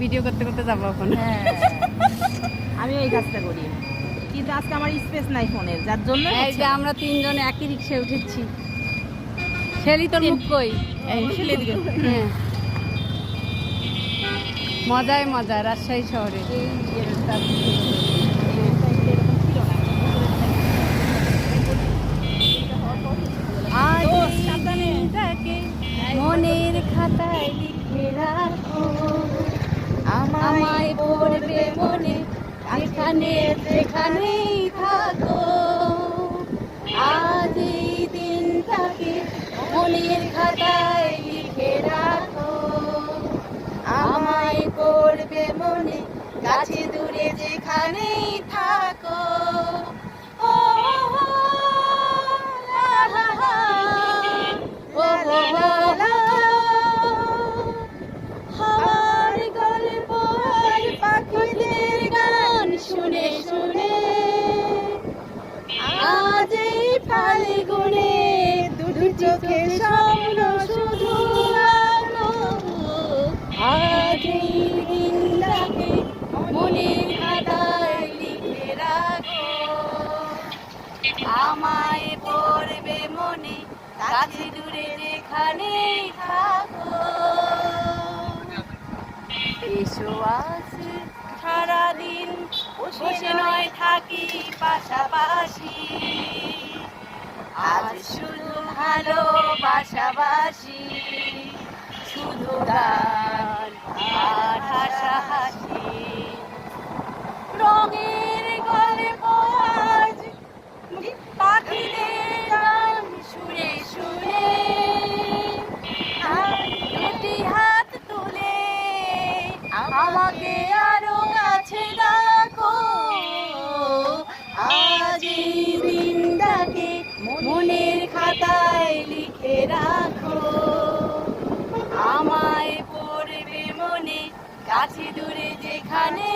Video করতে করতে যাবো এখন। হ্যাঁ আমি এই কাজটা করি, কিন্তু আজকে আমার স্পেস নাই ফোনের, যার জন্য এই যে আমরা তিনজন একই রিক্সায় উঠেছি। শেলি তোর মুখ কই? ফেলে দিকে হ্যাঁ, মজায় মজা রাজশাহী শহরে। আজ দিনটাকে মনের খাতায় লিখে রাখো, আমায় পড়বে মনে যেখানে যেখানেই থাকো। আজ এই দিনটাকে মনের খাতায় লিখে রাখো, আমায় পড়বে মনে কাছে দূরে যেখানেই থাকো। ও হো, লা লা লা, ও হো লা লা। হাওয়ার গল্প আর পাখিদের গান শুনে শুনে আজ এই ফাল্গুনে দুটি চোখে স্বপ্ন শুধু আলো। আজ এই দিনটাকে মনের খাতায় লিখে রাখো, আমায় পড়বে মনে কাছে দূরে যেখানেই থাকো। এসো আজ সারাদিন বসে নয় থাকি পাশাপাশি, আজ শুধু ভালোবাসাবাসি, শুধু গান আর হাসাহাসি। রঙের গল্প আজ পাখিদের গান শুনে শুনে দুটি হাত তুলে আমাকে আরো কাছে ডাকো। আজ এই দিনটাকে মনের খাতায় লিখে রাখো, আমায় পড়বে মনে কাছে দূরে যেখানে